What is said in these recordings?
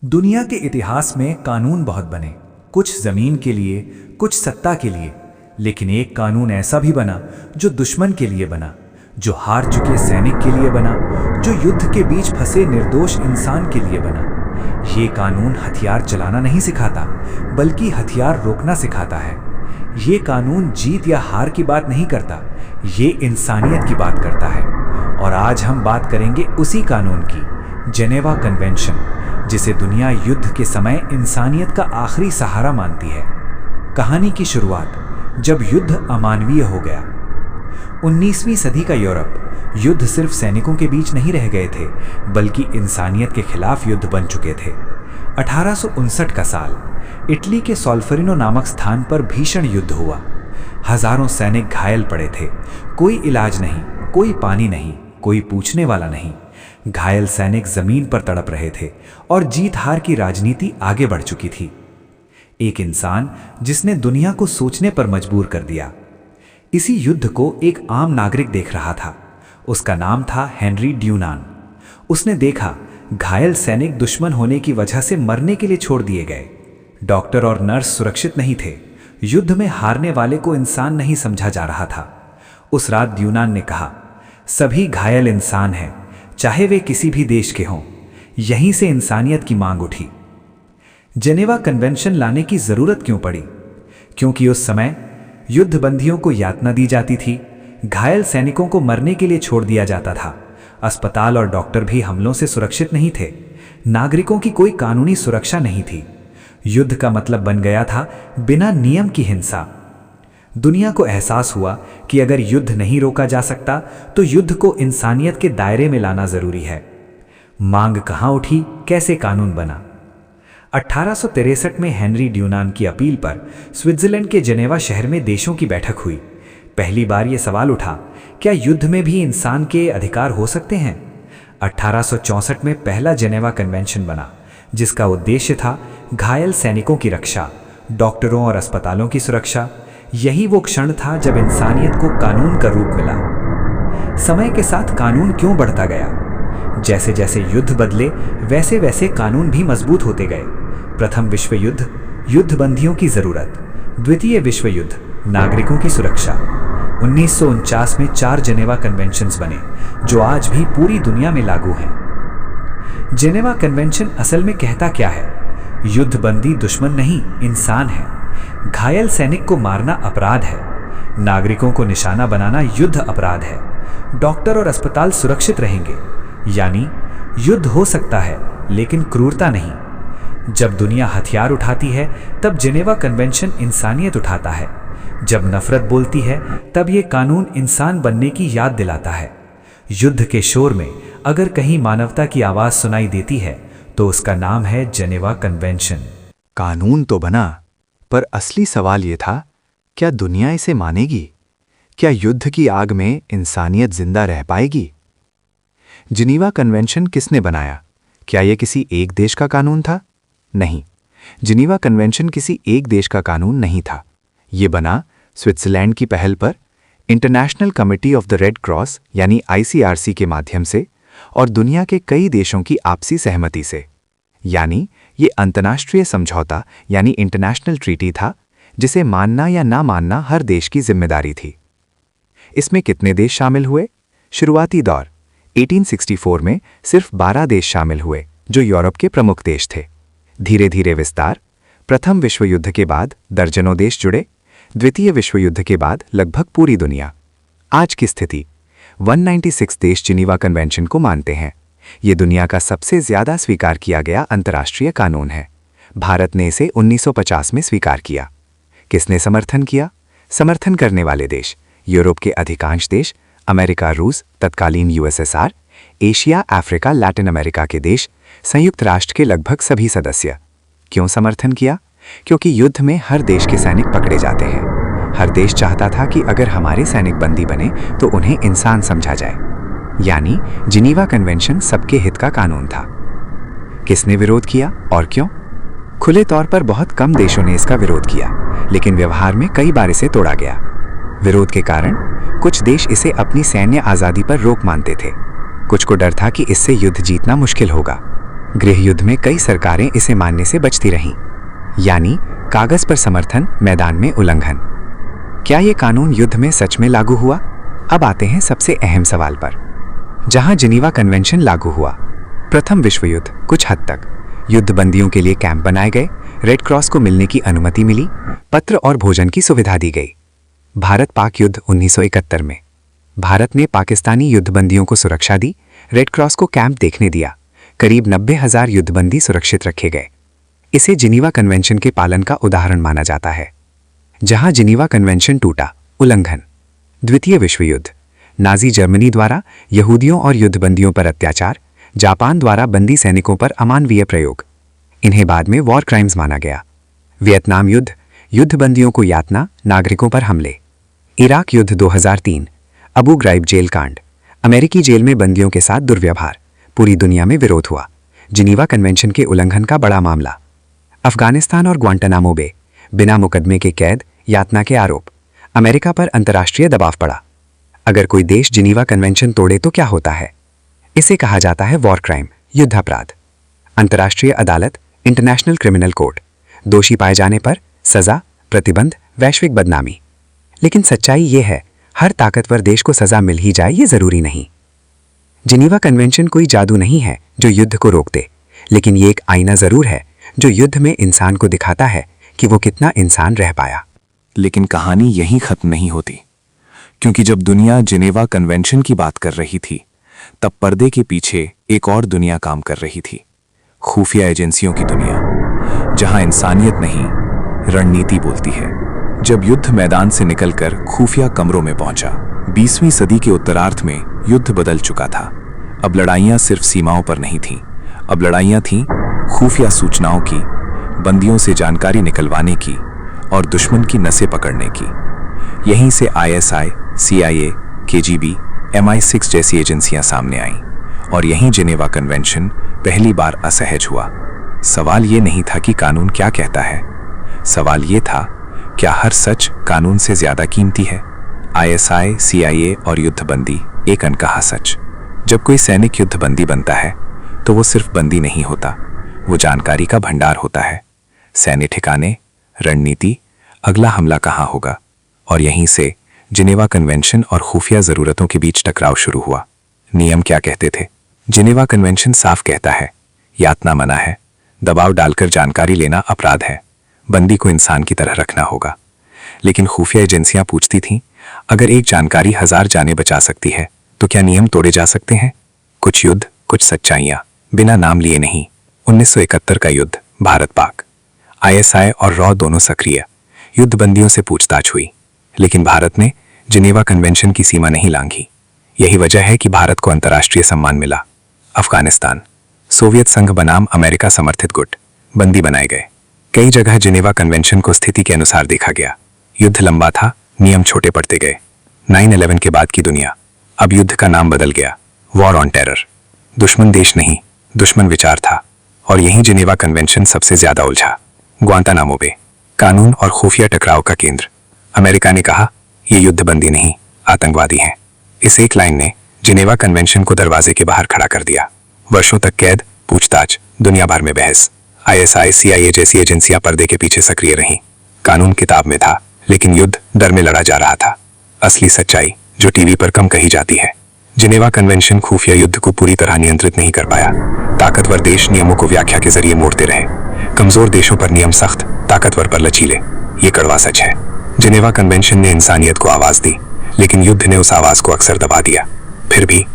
दुनिया के इतिहास में कानून बहुत बने, कुछ जमीन के लिए, कुछ सत्ता के लिए, लेकिन एक कानून ऐसा भी बना जो दुश्मन के लिए बना, जो हार चुके सैनिक के लिए बना, जो युद्ध के बीच फंसे निर्दोष इंसान के लिए बना। ये कानून हथियार चलाना नहीं सिखाता, बल्कि हथियार रोकना सिखाता है। ये कानून जीत या हार की बात नहीं करता, ये इंसानियत की बात करता है। और आज हम बात करेंगे उसी कानून की, जेनेवा कन्वेंशन, जिसे दुनिया युद्ध के समय इंसानियत का आखिरी सहारा मानती है। कहानी की शुरुआत जब युद्ध अमानवीय हो गया। 19वीं सदी का यूरोप युद्ध सिर्फ सैनिकों के बीच नहीं रह गए थे, बल्कि इंसानियत के खिलाफ युद्ध बन चुके थे। 1859 का साल, इटली के सोल्फेरिनो नामक स्थान पर भीषण युद्ध हुआ। हजारों सैनिक घायल पड़े थे, कोई इलाज नहीं, कोई पानी नहीं, कोई पूछने वाला नहीं। घायल सैनिक जमीन पर तड़प रहे थे और जीत हार की राजनीति आगे बढ़ चुकी थी। एक इंसान जिसने दुनिया को सोचने पर मजबूर कर दिया। इसी युद्ध को एक आम नागरिक देख रहा था। उसका नाम था हेनरी ड्यूनान। उसने देखा घायल सैनिक दुश्मन होने की वजह से मरने के लिए छोड़ दिए गए। डॉक्टर और नर्स सुरक्षित नहीं थे। युद्ध में हारने वाले को इंसान नहीं समझा जा रहा था। उस रात ड्यूनान ने कहा, सभी घायल इंसान हैं, चाहे वे किसी भी देश के हों। यहीं से इंसानियत की मांग उठी। जेनेवा कन्वेंशन लाने की जरूरत क्यों पड़ी? क्योंकि उस समय युद्ध बंदियों को यातना दी जाती थी, घायल सैनिकों को मरने के लिए छोड़ दिया जाता था। अस्पताल और डॉक्टर भी हमलों से सुरक्षित नहीं थे। नागरिकों की कोई कानूनी सुरक्षा नहीं थी। युद्ध का मतलब बन गया था बिना नियम की हिंसा। दुनिया को एहसास हुआ कि अगर युद्ध नहीं रोका जा सकता तो युद्ध को इंसानियत के दायरे में लाना जरूरी है। मांग कहां उठी, कैसे कानून बना? 1863 में हेनरी ड्यूनान की अपील पर स्विट्जरलैंड के जेनेवा शहर में देशों की बैठक हुई। पहली बार यह सवाल उठा, क्या युद्ध में भी इंसान के अधिकार हो सकते हैं? 1864 में पहला जेनेवा कन्वेंशन बना, जिसका उद्देश्य था घायल सैनिकों की रक्षा, डॉक्टरों और अस्पतालों की सुरक्षा। यही वो क्षण था जब इंसानियत को कानून का रूप मिला। समय के साथ कानून क्यों बढ़ता गया? जैसे जैसे युद्ध बदले, वैसे वैसे कानून भी मजबूत होते गए। प्रथम विश्व युद्ध, युद्ध बंदियों की जरूरत। द्वितीय विश्व युद्ध, नागरिकों की सुरक्षा। 1949 में 4 जेनेवा कन्वेंशंस बने, जो आज भी पूरी दुनिया में लागू हैं। जेनेवा कन्वेंशन असल में कहता क्या है? युद्ध बंदी दुश्मन नहीं, इंसान है। घायल सैनिक को मारना अपराध है। नागरिकों को निशाना बनाना युद्ध अपराध है। डॉक्टर और अस्पताल सुरक्षित रहेंगे। यानी युद्ध हो सकता है, लेकिन क्रूरता नहीं। जब दुनिया हथियार उठाती है, तब जेनेवा कन्वेंशन इंसानियत उठाता है। जब नफरत बोलती है, तब ये कानून इंसान बनने की याद दिलाता है। युद्ध के शोर में अगर कहीं मानवता की आवाज सुनाई देती है, तो उसका नाम है जेनेवा कन्वेंशन। कानून तो बना, पर असली सवाल ये था, क्या दुनिया इसे मानेगी? क्या युद्ध की आग में इंसानियत जिंदा रह पाएगी? जिनीवा कन्वेंशन किसने बनाया? क्या यह किसी एक देश का कानून था? नहीं, जिनीवा कन्वेंशन किसी एक देश का कानून नहीं था। ये बना स्विट्जरलैंड की पहल पर, international committee of the red cross यानी ICRC के माध्यम से, और दुनिया के कई देशों की आपसी सहमति से। यानी ये अंतर्राष्ट्रीय समझौता यानी इंटरनेशनल ट्रीटी था, जिसे मानना या ना मानना हर देश की जिम्मेदारी थी। इसमें कितने देश शामिल हुए? शुरुआती दौर 1864 में सिर्फ 12 देश शामिल हुए, जो यूरोप के प्रमुख देश थे। धीरे धीरे विस्तार, प्रथम विश्व युद्ध के बाद दर्जनों देश जुड़े, द्वितीय विश्व युद्ध के बाद लगभग पूरी दुनिया। आज की स्थिति, 196 देश जिनीवा कन्वेंशन को मानते हैं। ये दुनिया का सबसे ज्यादा स्वीकार किया गया अंतर्राष्ट्रीय कानून है। भारत ने इसे 1950 में स्वीकार किया। किसने समर्थन किया? समर्थन करने वाले देश यूरोप के अधिकांश देश, अमेरिका, रूस, तत्कालीन USSR, Asia, Africa, Latin America के देश, संयुक्त राष्ट्र के लगभग सभी सदस्य। क्यों समर्थन किया? क्योंकि युद्ध में हर देश के सैनिक पकड़े जाते हैं। हर देश चाहता था कि अगर हमारे सैनिक बंदी बने तो उन्हें इंसान समझा जाए। यानी जिनीवा कन्वेंशन सबके हित का कानून था। किसने विरोध किया और क्यों? खुले तौर पर बहुत कम देशों ने इसका विरोध किया, लेकिन व्यवहार में कई बार इसे तोड़ा गया। विरोध के कारण कुछ देश इसे अपनी सैन्य आजादी पर रोक मानते थे। कुछ को डर था कि इससे युद्ध जीतना मुश्किल होगा। गृह युद्ध में कई सरकारें इसे मानने से बचती रहीं, यानी कागज पर समर्थन, मैदान में उल्लंघन। क्या ये कानून युद्ध में सच में लागू हुआ? अब आते हैं सबसे अहम सवाल पर। जहां जिनीवा कन्वेंशन लागू हुआ, प्रथम विश्व युद्ध, कुछ हद तक युद्धबंदियों के लिए कैंप बनाए गए, रेड क्रॉस को मिलने की अनुमति मिली, पत्र और भोजन की सुविधा दी गई। भारत पाक युद्ध 1971 में भारत ने पाकिस्तानी युद्धबंदियों को सुरक्षा दी, रेड क्रॉस को कैंप देखने दिया, करीब 90,000 युद्धबंदी सुरक्षित रखे गए। इसे जिनीवा कन्वेंशन के पालन का उदाहरण माना जाता है। जहां जिनीवा कन्वेंशन टूटा, उल्लंघन। द्वितीय विश्व युद्ध, नाजी जर्मनी द्वारा यहूदियों और युद्धबंदियों पर अत्याचार, जापान द्वारा बंदी सैनिकों पर अमानवीय प्रयोग, इन्हें बाद में वॉर क्राइम्स माना गया। वियतनाम युद्ध, युद्धबंदियों को यातना, नागरिकों पर हमले। इराक युद्ध 2003, अबू ग्राइब जेल कांड, अमेरिकी जेल में बंदियों के साथ दुर्व्यवहार, पूरी दुनिया में विरोध हुआ। जिनीवा कन्वेंशन के उल्लंघन का बड़ा मामला। अफगानिस्तान और ग्वांटानामो बे, बिना मुकदमे के कैद, यातना के आरोप, अमेरिका पर अंतर्राष्ट्रीय दबाव पड़ा। अगर कोई देश जिनीवा कन्वेंशन तोड़े तो क्या होता है? इसे कहा जाता है वॉर क्राइम, युद्ध अपराध। अंतर्राष्ट्रीय अदालत, इंटरनेशनल क्रिमिनल कोर्ट, दोषी पाए जाने पर सजा, प्रतिबंध, वैश्विक बदनामी। लेकिन सच्चाई ये है, हर ताकतवर देश को सजा मिल ही जाए ये जरूरी नहीं। जिनीवा कन्वेंशन कोई जादू नहीं है जो युद्ध को रोक दे, लेकिन ये एक आईना जरूर है जो युद्ध में इंसान को दिखाता है कि वो कितना इंसान रह पाया। लेकिन कहानी यहीं खत्म नहीं होती, क्योंकि जब दुनिया जिनेवा कन्वेंशन की बात कर रही थी, तब पर्दे के पीछे एक और दुनिया काम कर रही थी, खुफिया एजेंसियों की दुनिया, जहां इंसानियत नहीं, रणनीति बोलती है। जब युद्ध मैदान से निकलकर खुफिया कमरों में पहुंचा, 20वीं सदी के उत्तरार्ध में युद्ध बदल चुका था। अब लड़ाइयां सिर्फ सीमाओं पर नहीं थीं, अब लड़ाइयां थीं खुफिया सूचनाओं की, बंदियों से जानकारी निकलवाने की और दुश्मन की नसें पकड़ने की। यहीं से ISI, CIA, KGB, MI6 जैसी एजेंसियां सामने आईं और यहीं जिनेवा कन्वेंशन पहली बार असहज हुआ। सवाल ये नहीं था कि कानून क्या कहता है, सवाल ये था, क्या हर सच कानून से ज्यादा कीमती है? ISI, CIA और युद्धबंदी, एक अनकहा सच। जब कोई सैनिक युद्धबंदी बनता है तो वो सिर्फ बंदी नहीं होता, वो जानकारी का भंडार होता है। सैन्य ठिकाने, रणनीति, अगला हमला कहाँ होगा, और यहीं से जिनेवा कन्वेंशन और खुफिया जरूरतों के बीच टकराव शुरू हुआ। नियम क्या कहते थे? जिनेवा कन्वेंशन साफ कहता है, यातना मना है, दबाव डालकर जानकारी लेना अपराध है, बंदी को इंसान की तरह रखना होगा। लेकिन खुफिया एजेंसियां पूछती थीं, अगर एक जानकारी 1000 जानें बचा सकती है तो क्या नियम तोड़े जा सकते हैं? कुछ युद्ध, कुछ सच्चाइयां, बिना नाम लिए नहीं। 1971 का युद्ध, भारत पाक, ISI और रॉ दोनों सक्रिय, युद्धबंदियों से पूछताछ हुई, लेकिन भारत ने जिनेवा कन्वेंशन की सीमा नहीं लांघी। यही वजह है कि भारत को अंतर्राष्ट्रीय सम्मान मिला। अफगानिस्तान, सोवियत संघ बनाम अमेरिका समर्थित गुट, बंदी बनाए गए। कई जगह जिनेवा कन्वेंशन को स्थिति के अनुसार देखा गया। युद्ध लंबा था, नियम छोटे पड़ते गए। 9/11 के बाद की दुनिया, अब युद्ध का नाम बदल गया, वॉर ऑन टेरर। दुश्मन देश नहीं, दुश्मन विचार था, और यहीं जिनेवा कन्वेंशन सबसे ज्यादा उलझा। ग्वांटानामो बे, कानून और खुफिया टकराव का केंद्र। अमेरिका ने कहा, ये युद्धबंदी नहीं, आतंकवादी हैं। इस एक लाइन ने जिनेवा कन्वेंशन को दरवाजे के बाहर खड़ा कर दिया। वर्षों तक कैद, पूछताछ, दुनिया भर में बहस। ISI, CIA जैसी एजेंसियां पर्दे के पीछे सक्रिय रहीं। कानून किताब में था, लेकिन युद्ध डर में लड़ा जा रहा था। असली सच्चाई जो टीवी पर कम कही जाती है, जिनेवा कन्वेंशन खुफिया युद्ध को पूरी तरह नियंत्रित नहीं कर पाया। ताकतवर देश नियमों को व्याख्या के जरिए मोड़ते रहे, कमजोर देशों पर नियम सख्त, ताकतवर पर लचीले। ये कड़वा सच है। जिनेवा कन्वेंशन ने इंसानियत को आवाज दी, लेकिन युद्ध ने उस आवाज को अक्सर दबा दिया। फिर भी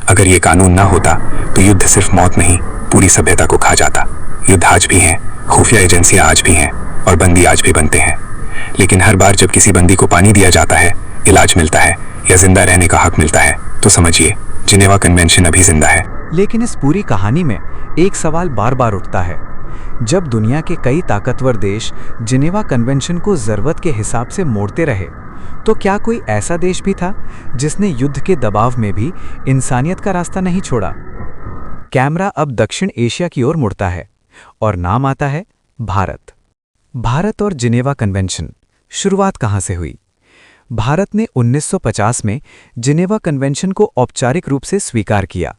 अगर ये कानून ना होता तो युद्ध सिर्फ मौत नहीं, पूरी सभ्यता को खा जाता। युद्ध आज भी हैं, खुफिया एजेंसियां आज भी हैं, और बंदी आज भी बनते हैं। लेकिन हर बार जब किसी बंदी को पानी दिया जाता है, इलाज मिलता है या जिंदा रहने का हक मिलता है, तो समझिए जिनेवा कन्वेंशन अभी जिंदा है। लेकिन इस पूरी कहानी में एक सवाल बार बार उठता है। जब दुनिया के कई ताकतवर देश जिनेवा कन्वेंशन को जरूरत के हिसाब से मोड़ते रहे, तो क्या कोई ऐसा देश भी था जिसने युद्ध के दबाव में भी इंसानियत का रास्ता नहीं छोड़ा? कैमरा अब दक्षिण एशिया की ओर मुड़ता है और नाम आता है भारत। भारत और जिनेवा कन्वेंशन, शुरुआत कहां से हुई? भारत ने 1950 में जिनेवा कन्वेंशन को औपचारिक रूप से स्वीकार किया,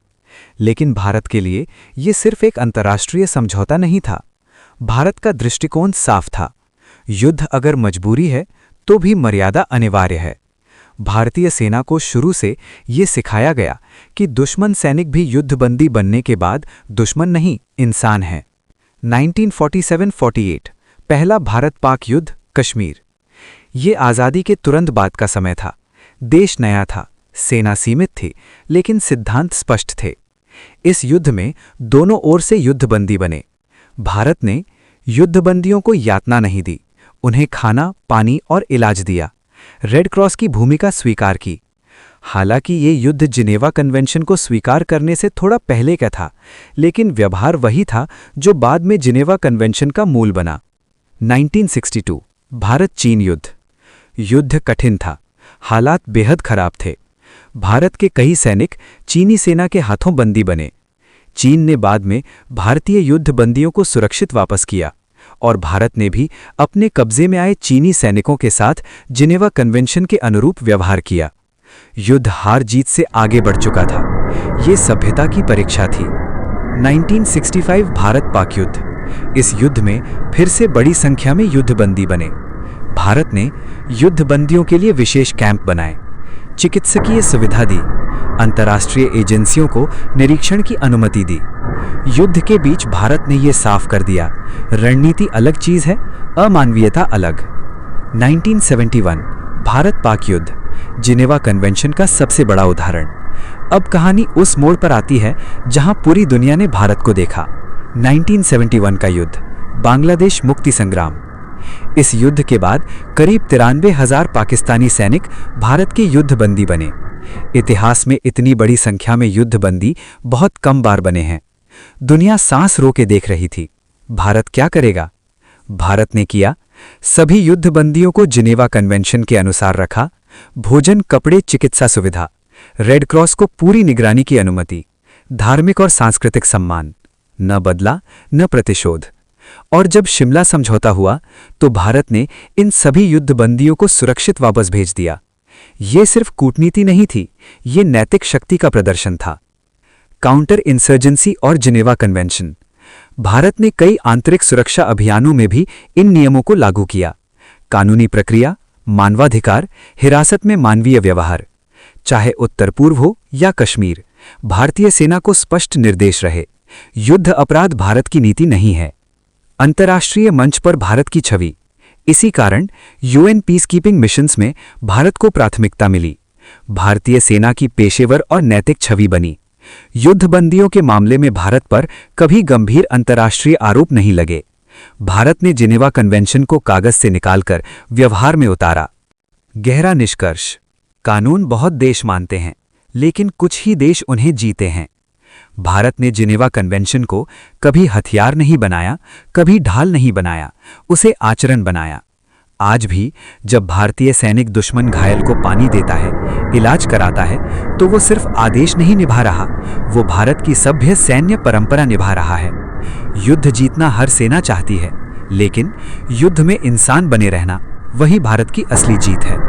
लेकिन भारत के लिए ये सिर्फ एक अंतर्राष्ट्रीय समझौता नहीं था। भारत का दृष्टिकोण साफ था, युद्ध अगर मजबूरी है तो भी मर्यादा अनिवार्य है। भारतीय सेना को शुरू से ये सिखाया गया कि दुश्मन सैनिक भी युद्धबंदी बनने के बाद दुश्मन नहीं, इंसान है। 1947-48 पहला भारत-पाक युद्ध, कश्मीर। ये आज़ादी के तुरंत बाद का समय था। देश नया था, सेना सीमित थी, लेकिन सिद्धांत स्पष्ट थे। इस युद्ध में दोनों ओर से युद्धबंदी बने। भारत ने युद्धबंदियों को यातना नहीं दी, उन्हें खाना, पानी और इलाज दिया। रेड क्रॉस की भूमिका स्वीकार की। हालांकि ये युद्ध जिनेवा कन्वेंशन को स्वीकार करने से थोड़ा पहले का था, लेकिन व्यवहार वही था जो बाद में जिनेवा कन्वेंशन का मूल बना। 1962 भारत-चीन युद्ध। युद्ध कठिन था, हालात बेहद खराब थे। भारत के कई सैनिक चीनी सेना के हाथों बंदी बने। चीन ने बाद में भारतीय युद्धबंदियों को सुरक्षित वापस किया और भारत ने भी अपने कब्जे में आए चीनी सैनिकों के साथ जिनेवा कन्वेंशन के अनुरूप व्यवहार किया। युद्ध हार जीत से आगे बढ़ चुका था। ये सभ्यता की परीक्षा थी। 1965 भारत-पाक युद्ध। इस युद्ध में फिर से बड़ी संख्या में युद्धबंदी बने। भारत ने युद्धबंदियों के लिए विशेष कैंप बनाए, चिकित्सकीय सुविधा दी, अंतर्राष्ट्रीय एजेंसियों को निरीक्षण की अनुमति दी। युद्ध के बीच भारत ने यह साफ कर दिया, रणनीति अलग चीज है, अमानवीयता अलग। 1971 भारत-पाक युद्ध, जिनेवा कन्वेंशन का सबसे बड़ा उदाहरण। अब कहानी उस मोड़ पर आती है जहां पूरी दुनिया ने भारत को देखा। 1971 का युद्ध, बांग्लादेश मुक्ति संग्राम। इस युद्ध के बाद करीब 93,000 पाकिस्तानी सैनिक भारत के युद्धबंदी बने। इतिहास में इतनी बड़ी संख्या में युद्धबंदी बहुत कम बार बने हैं। दुनिया सांस रोके देख रही थी। भारत क्या करेगा? भारत ने किया। सभी युद्धबंदियों को जिनेवा कन्वेंशन के अनुसार रखा। भोजन, कपड़े, चिकित्सा सुविधा, रेड क्रॉस को पूरी निगरानी की अनुमति, धार्मिक और सांस्कृतिक सम्मान। न बदला न प्रतिशोध। और जब शिमला समझौता हुआ तो भारत ने इन सभी युद्धबंदियों को सुरक्षित वापस भेज दिया। ये सिर्फ कूटनीति नहीं थी, ये नैतिक शक्ति का प्रदर्शन था। काउंटर इंसर्जेंसी और जिनेवा कन्वेंशन। भारत ने कई आंतरिक सुरक्षा अभियानों में भी इन नियमों को लागू किया। कानूनी प्रक्रिया, मानवाधिकार, हिरासत में मानवीय व्यवहार। चाहे उत्तर पूर्व हो या कश्मीर, भारतीय सेना को स्पष्ट निर्देश रहे, युद्ध अपराध भारत की नीति नहीं है। अंतर्राष्ट्रीय मंच पर भारत की छवि। इसी कारण यूएन पीसकीपिंग मिशंस में भारत को प्राथमिकता मिली। भारतीय सेना की पेशेवर और नैतिक छवि बनी। युद्धबंदियों के मामले में भारत पर कभी गंभीर अंतर्राष्ट्रीय आरोप नहीं लगे। भारत ने जिनेवा कन्वेंशन को कागज से निकालकर व्यवहार में उतारा। गहरा निष्कर्ष, कानून बहुत देश मानते हैं, लेकिन कुछ ही देश उन्हें जीते हैं। भारत ने जिनेवा कन्वेंशन को कभी हथियार नहीं बनाया, कभी ढाल नहीं बनाया, उसे आचरण बनाया। आज भी जब भारतीय सैनिक दुश्मन घायल को पानी देता है, इलाज कराता है, तो वो सिर्फ आदेश नहीं निभा रहा, वो भारत की सभ्य सैन्य परंपरा निभा रहा है। युद्ध जीतना हर सेना चाहती है, लेकिन युद्ध में इंसान बने रहना, वही भारत की असली जीत है।